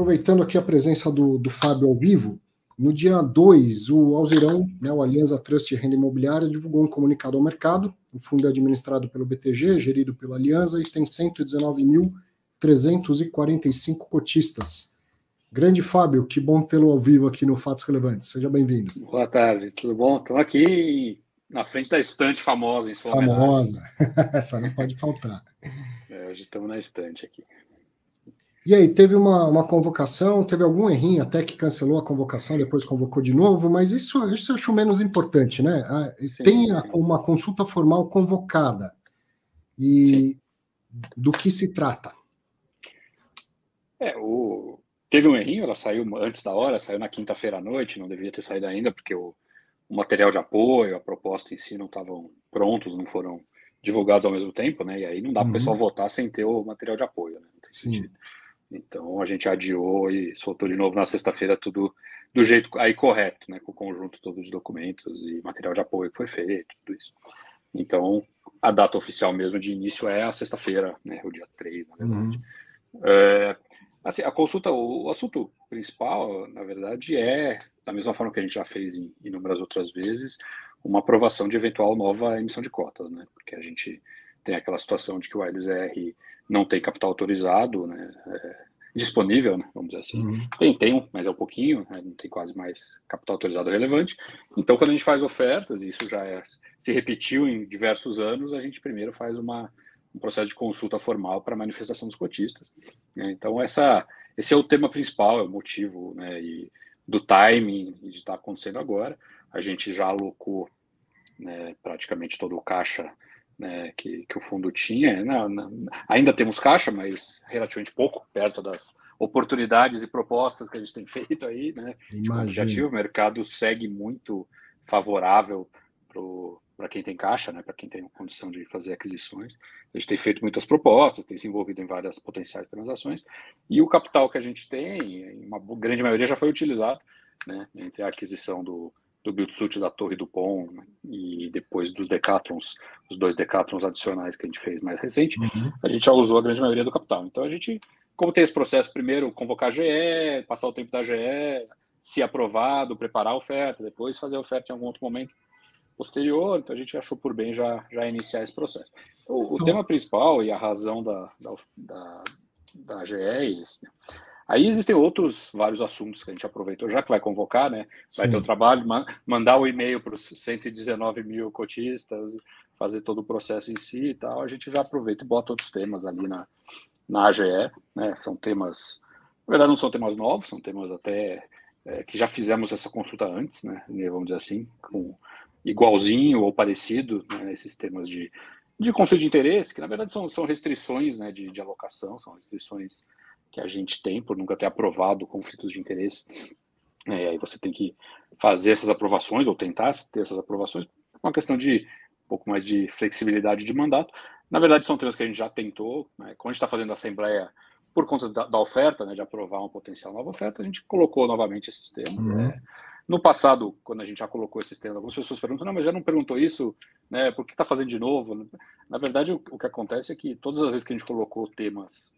aproveitando aqui a presença do Fábio ao vivo, no dia 2, o Alzirão, né, o Alianza Trust de Renda Imobiliária, divulgou um comunicado ao mercado. O fundo é administrado pelo BTG, gerido pela Alianza, e tem 119.345 cotistas. Grande Fábio, que bom tê-lo ao vivo aqui no Fatos Relevantes. Seja bem-vindo. Boa tarde, tudo bom? Estamos aqui na frente da estante famosa em sua famosa, essa não pode faltar. Hoje estamos na estante aqui. E aí, teve uma convocação, teve algum errinho até que cancelou a convocação, depois convocou de novo, mas isso eu acho menos importante, né? Tem uma consulta formal convocada. E do que se trata? Teve um errinho, ela saiu antes da hora, saiu na quinta-feira à noite, não devia ter saído ainda, porque o material de apoio, a proposta em si não estavam prontos, não foram divulgados ao mesmo tempo, né? E aí não dá para o pessoal votar sem ter o material de apoio, né? Não tem sentido. Então a gente adiou e soltou de novo na sexta-feira tudo do jeito aí correto, né? Com o conjunto todo de documentos e material de apoio que foi feito, tudo isso. Então a data oficial mesmo de início é a sexta-feira, né? O dia 3, na verdade. Assim, a consulta, o assunto principal, na verdade, é, da mesma forma que a gente já fez em inúmeras outras vezes, uma aprovação de eventual nova emissão de cotas, né? Porque a gente tem aquela situação de que o ALSR não tem capital autorizado, né? Disponível, né? Vamos dizer assim. Tem, mas é um pouquinho, né? Não tem quase mais capital autorizado relevante. Então, quando a gente faz ofertas, e isso já se repetiu em diversos anos, a gente primeiro faz um processo de consulta formal para manifestação dos cotistas. Né? Então, esse é o tema principal, é o motivo, né, do timing de estar acontecendo agora. A gente já alocou, né, praticamente todo o caixa, né, que o fundo tinha. Ainda temos caixa, mas relativamente pouco, perto das oportunidades e propostas que a gente tem feito aí, né, de compra de ativo. O mercado segue muito favorável para quem tem caixa, né, para quem tem condição de fazer aquisições. A gente tem feito muitas propostas, tem se envolvido em várias potenciais transações, e o capital que a gente tem, uma grande maioria já foi utilizado, né, entre a aquisição do build-to-suit da Torre do Pom, né, e depois dos Decathlons, os 2 Decathlons adicionais que a gente fez mais recente, a gente já usou a grande maioria do capital. Então a gente, como tem esse processo, primeiro convocar a GE, passar o tempo da GE, se aprovado, preparar a oferta, depois fazer a oferta em algum outro momento posterior, então a gente achou por bem já iniciar esse processo. O tema principal e a razão da GE é esse, né? Aí existem vários assuntos que a gente aproveitou, já que vai convocar, né? Vai ter o trabalho, mandar o e-mail para os 119 mil cotistas, fazer todo o processo em si e tal. A gente já aproveita e bota outros temas ali na AGE, né? São temas, na verdade não são temas novos, são temas até que já fizemos essa consulta antes, né? Vamos dizer assim, com igualzinho ou parecido, né? Esses temas de conflito de interesse, que na verdade são restrições, né? De alocação, são restrições que a gente tem por nunca ter aprovado conflitos de interesse. Aí você tem que fazer essas aprovações, ou tentar ter essas aprovações, uma questão de um pouco mais de flexibilidade de mandato. Na verdade, são temas que a gente já tentou, né? Quando a gente está fazendo a assembleia, por conta da oferta, né, de aprovar uma potencial nova oferta, a gente colocou novamente esses temas. No passado, quando a gente já colocou esses temas, algumas pessoas perguntam, não, mas já não perguntou isso, né? Por que está fazendo de novo? Na verdade, o que acontece é que todas as vezes que a gente colocou temas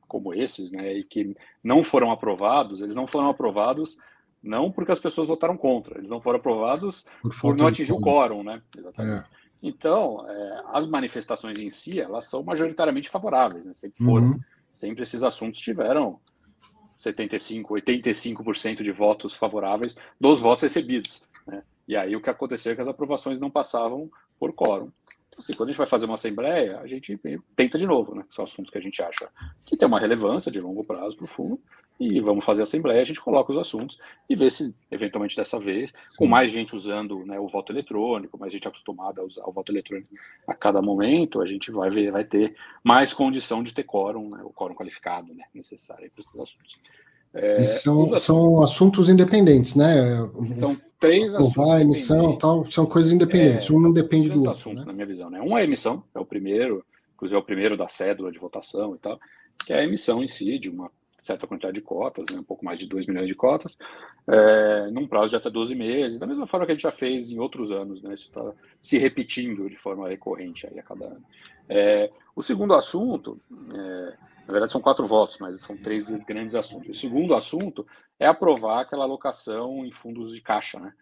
como esses, né, e que não foram aprovados, eles não foram aprovados não porque as pessoas votaram contra, eles não foram aprovados por não atingir o quórum, né? Exatamente. Então, as manifestações em si, elas são majoritariamente favoráveis, né? Sempre foram. Sempre esses assuntos tiveram 75%, 85% de votos favoráveis dos votos recebidos, né? E aí o que aconteceu é que as aprovações não passavam por quórum. Assim, quando a gente vai fazer uma assembleia, a gente tenta de novo, né? São assuntos que a gente acha que tem uma relevância de longo prazo para o fundo, e vamos fazer a assembleia, a gente coloca os assuntos e vê se, eventualmente dessa vez, com mais gente usando, né, o voto eletrônico, mais gente acostumada a usar o voto eletrônico a cada momento, a gente vai ter mais condição de ter quórum, né, o quórum qualificado, né, necessário para esses assuntos. E são assuntos independentes, né? São 3 assuntos a emissão, tal, são coisas independentes. Um não depende do outro. Assuntos, né? Na minha visão, né? Um é a emissão, é o primeiro, inclusive é o primeiro da cédula de votação e tal, que é a emissão em si de uma certa quantidade de cotas, né? Um pouco mais de 2 milhões de cotas, num prazo de até 12 meses, da mesma forma que a gente já fez em outros anos, né? Isso está se repetindo de forma recorrente aí a cada ano. O segundo assunto Na verdade, são 4 votos, mas são 3 grandes assuntos. O segundo assunto é aprovar aquela alocação em fundos de caixa, né?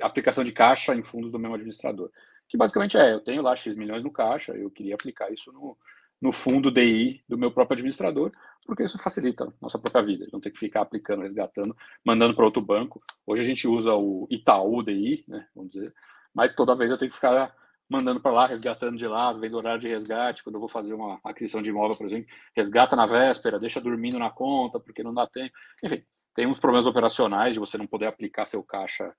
A aplicação de caixa em fundos do mesmo administrador. Que basicamente eu tenho lá X milhões no caixa, eu queria aplicar isso no fundo DI do meu próprio administrador, porque isso facilita a nossa própria vida. Não ter que ficar aplicando, resgatando, mandando para outro banco. Hoje a gente usa o Itaú DI, né? Vamos dizer, mas toda vez eu tenho que ficar mandando para lá, resgatando de lá, vendo horário de resgate, quando eu vou fazer uma aquisição de imóvel, por exemplo, resgata na véspera, deixa dormindo na conta, porque não dá tempo. Enfim, tem uns problemas operacionais de você não poder aplicar seu caixa,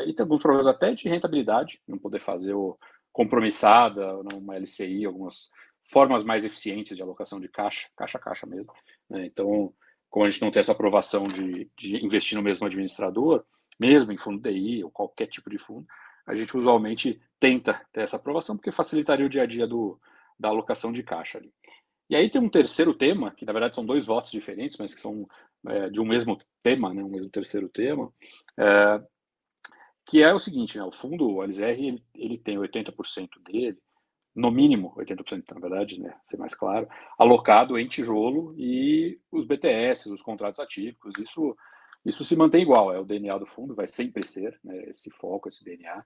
e tem alguns problemas até de rentabilidade, não poder fazer o compromissada, uma LCI, algumas formas mais eficientes de alocação de caixa mesmo. Né? Então, como a gente não tem essa aprovação de investir no mesmo administrador, mesmo em fundo DI ou qualquer tipo de fundo, a gente usualmente tenta ter essa aprovação, porque facilitaria o dia a dia da alocação de caixa ali. E aí tem um terceiro tema, que na verdade são 2 votos diferentes, mas que são de um mesmo tema, né, um mesmo terceiro tema, que é o seguinte, né, o fundo, o LZR, ele tem 80% dele, no mínimo 80%, na verdade, né, ser mais claro, alocado em tijolo e os BTS, os contratos atípicos, isso se mantém igual, é o DNA do fundo, vai sempre ser, né, esse foco, esse DNA.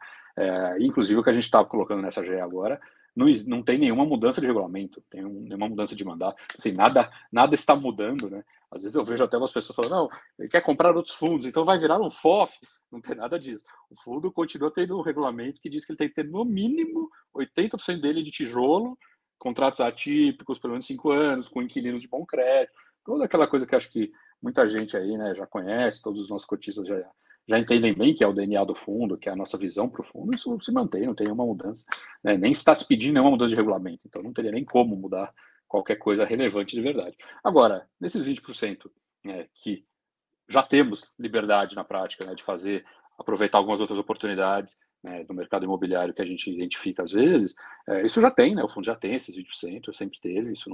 Inclusive o que a gente está colocando nessa GE agora, não tem nenhuma mudança de regulamento, nenhuma mudança de mandato, assim, nada está mudando, né? Às vezes eu vejo até umas pessoas falando, não, ele quer comprar outros fundos, então vai virar um FOF. Não tem nada disso. O fundo continua tendo um regulamento que diz que ele tem que ter no mínimo 80% dele de tijolo, contratos atípicos, pelo menos 5 anos, com inquilinos de bom crédito, toda aquela coisa que acho que muita gente aí, né, já conhece, todos os nossos cotistas já entendem bem que é o DNA do fundo, que é a nossa visão para o fundo, isso se mantém, não tem nenhuma mudança, né? Nem está se pedindo nenhuma mudança de regulamento, então não teria nem como mudar qualquer coisa relevante de verdade. Agora, nesses 20%, que já temos liberdade na prática, né, de aproveitar algumas outras oportunidades, né, do mercado imobiliário que a gente identifica às vezes, isso já tem, né, o fundo já tem esses 20%, sempre teve, isso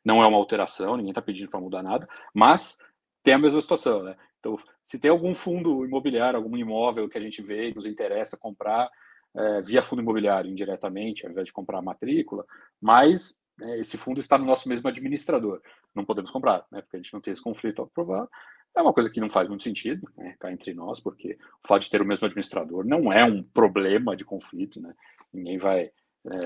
não é uma alteração, ninguém está pedindo para mudar nada, mas tem a mesma situação, né? Então, se tem algum fundo imobiliário, algum imóvel que a gente vê e nos interessa comprar via fundo imobiliário indiretamente, ao invés de comprar a matrícula, mas esse fundo está no nosso mesmo administrador, não podemos comprar, né, porque a gente não tem esse conflito aprovado. É uma coisa que não faz muito sentido, né, cá entre nós, porque o fato de ter o mesmo administrador não é um problema de conflito, né? Ninguém vai.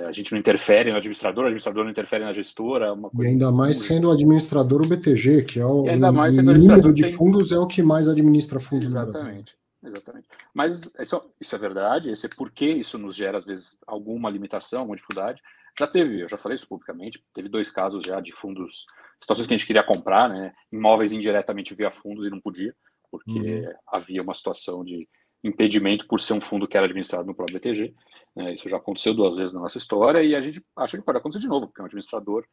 A gente não interfere no administrador, o administrador não interfere na gestora. Uma coisa e ainda mais sendo o administrador o BTG, que é e ainda mais sendo o número de fundos é o que mais administra fundos no Brasil. Exatamente. Mas isso é verdade, esse é porque isso nos gera, às vezes, alguma limitação, alguma dificuldade. Eu já falei isso publicamente, teve 2 casos já de fundos, situações que a gente queria comprar, né, imóveis indiretamente via fundos e não podia, porque havia uma situação de impedimento por ser um fundo que era administrado no próprio BTG. Isso já aconteceu 2 vezes na nossa história e a gente acha que pode acontecer de novo, porque é um administrador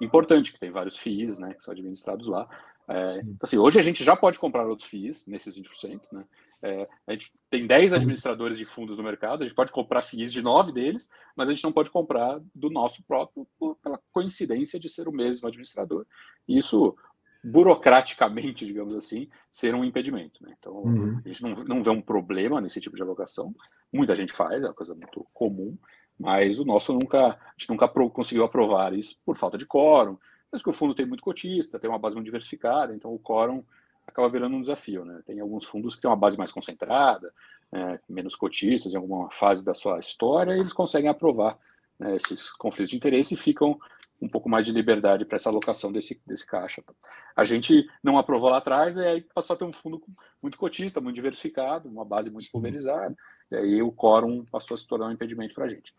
importante, que tem vários FIIs, né, que são administrados lá. Então, assim, hoje a gente já pode comprar outros FIIs, nesses 20%, né? A gente tem 10 administradores de fundos no mercado, a gente pode comprar FIIs de 9 deles, mas a gente não pode comprar do nosso próprio pela coincidência de ser o mesmo administrador. E isso, burocraticamente, digamos assim, ser um impedimento. Né? Então, a gente não vê um problema nesse tipo de alocação. Muita gente faz, é uma coisa muito comum, mas a gente nunca conseguiu aprovar isso por falta de quórum, mas que o fundo tem muito cotista, tem uma base muito diversificada, então o quórum acaba virando um desafio. Né? Tem alguns fundos que têm uma base mais concentrada, menos cotistas em alguma fase da sua história, e eles conseguem aprovar, né, esses conflitos de interesse e ficam um pouco mais de liberdade para essa alocação desse caixa. A gente não aprovou lá atrás, e aí passou a ter um fundo muito cotista, muito diversificado, uma base muito pulverizada, e aí o quórum passou a se tornar um impedimento para a gente.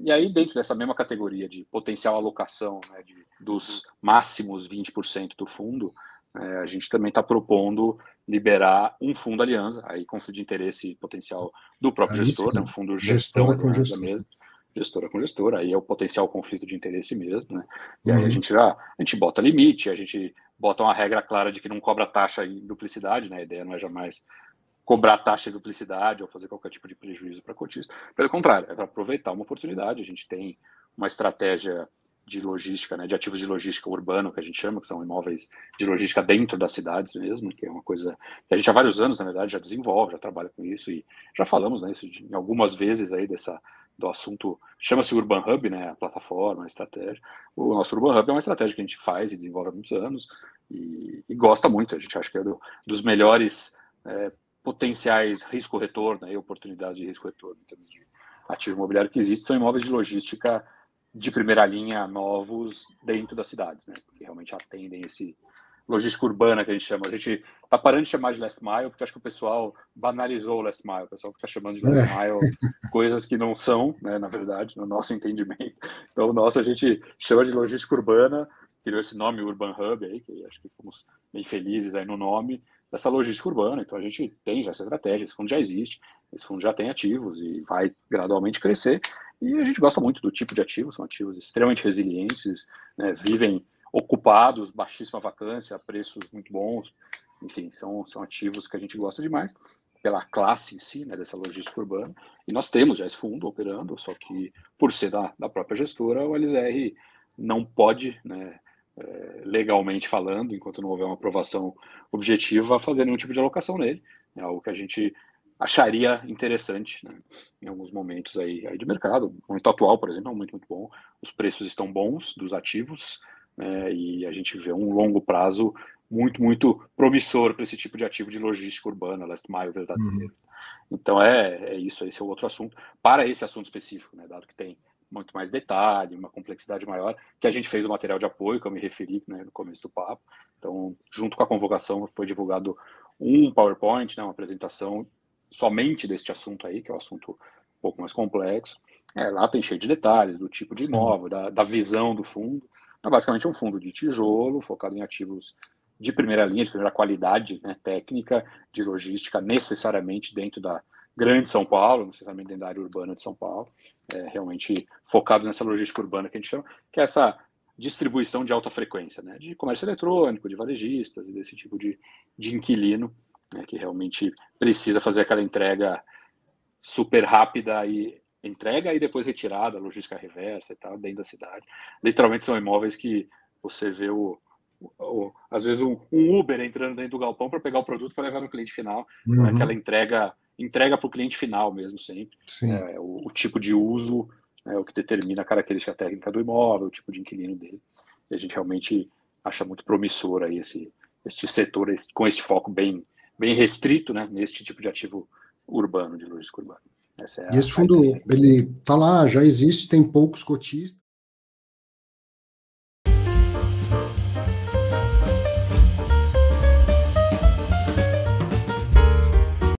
E aí, dentro dessa mesma categoria de potencial alocação, né, dos máximos 20% do fundo, a gente também está propondo liberar um fundo aliança, aí conflito de interesse potencial do próprio gestor, né, um fundo gestão aliança mesmo, gestora com gestora, aí é o potencial conflito de interesse mesmo, né? E aí a gente bota limite, a gente bota uma regra clara de que não cobra taxa em duplicidade, né? A ideia não é jamais cobrar taxa de duplicidade ou fazer qualquer tipo de prejuízo para cotista. Pelo contrário, é para aproveitar uma oportunidade. A gente tem uma estratégia de logística, né, de ativos de logística urbano, que a gente chama, que são imóveis de logística dentro das cidades mesmo, que é uma coisa que a gente há vários anos, na verdade, já desenvolve, já trabalha com isso, e já falamos, né, isso em algumas vezes aí do assunto, chama-se Urban Hub, né, a plataforma, a estratégia. O nosso Urban Hub é uma estratégia que a gente faz e desenvolve há muitos anos e gosta muito, a gente acha que é dos melhores potenciais risco-retorno, oportunidades de risco-retorno em termos de ativo imobiliário que existe, são imóveis de logística de primeira linha, novos, dentro das cidades, né, porque realmente atendem esse logística urbana que a gente chama. A gente tá parando de chamar de last mile, porque acho que o pessoal banalizou o last mile. O pessoal fica chamando de last mile coisas que não são, né, na verdade, no nosso entendimento. Então, a gente chama de logística urbana, criou esse nome Urban Hub aí, que acho que fomos bem felizes aí no nome dessa logística urbana. Então, a gente tem já essa estratégia, esse fundo já existe, esse fundo já tem ativos e vai gradualmente crescer. E a gente gosta muito do tipo de ativos, são ativos extremamente resilientes, né, vivem ocupados, baixíssima vacância, preços muito bons, enfim, são ativos que a gente gosta demais, pela classe em si, né, dessa logística urbana, e nós temos já esse fundo operando, só que por ser da própria gestora, o LZR não pode, né, legalmente falando, enquanto não houver uma aprovação objetiva, fazer nenhum tipo de alocação nele, é algo que a gente acharia interessante, né, em alguns momentos aí de mercado. O momento atual, por exemplo, é muito bom, os preços estão bons dos ativos, e a gente vê um longo prazo muito promissor para esse tipo de ativo de logística urbana, last mile verdadeiro. Então isso, esse é o outro assunto. Para esse assunto específico, né, dado que tem muito mais detalhe, uma complexidade maior, que a gente fez o material de apoio, que eu me referi, né, no começo do papo. Então, junto com a convocação, foi divulgado um PowerPoint, né, uma apresentação somente deste assunto aí, que é um assunto um pouco mais complexo. Lá tem cheio de detalhes, do tipo de imóvel, da visão do fundo. É basicamente um fundo de tijolo, focado em ativos de primeira linha, de primeira qualidade, né, técnica, de logística, necessariamente dentro da grande São Paulo, necessariamente dentro da área urbana de São Paulo, realmente focados nessa logística urbana que a gente chama, que é essa distribuição de alta frequência, né, de comércio eletrônico, de varejistas e desse tipo de inquilino, né, que realmente precisa fazer aquela entrega super rápida e entrega e depois retirada, logística reversa e tal, dentro da cidade. Literalmente são imóveis que você vê às vezes um Uber entrando dentro do galpão para pegar o produto para levar no cliente final. Não é aquela entrega para o cliente final mesmo, sempre. O tipo de uso é o que determina a característica técnica do imóvel, o tipo de inquilino dele. E a gente realmente acha muito promissor aí este setor com este foco bem restrito, né, neste tipo de ativo urbano, de logística urbana. E esse fundo, ele está lá, já existe, tem poucos cotistas.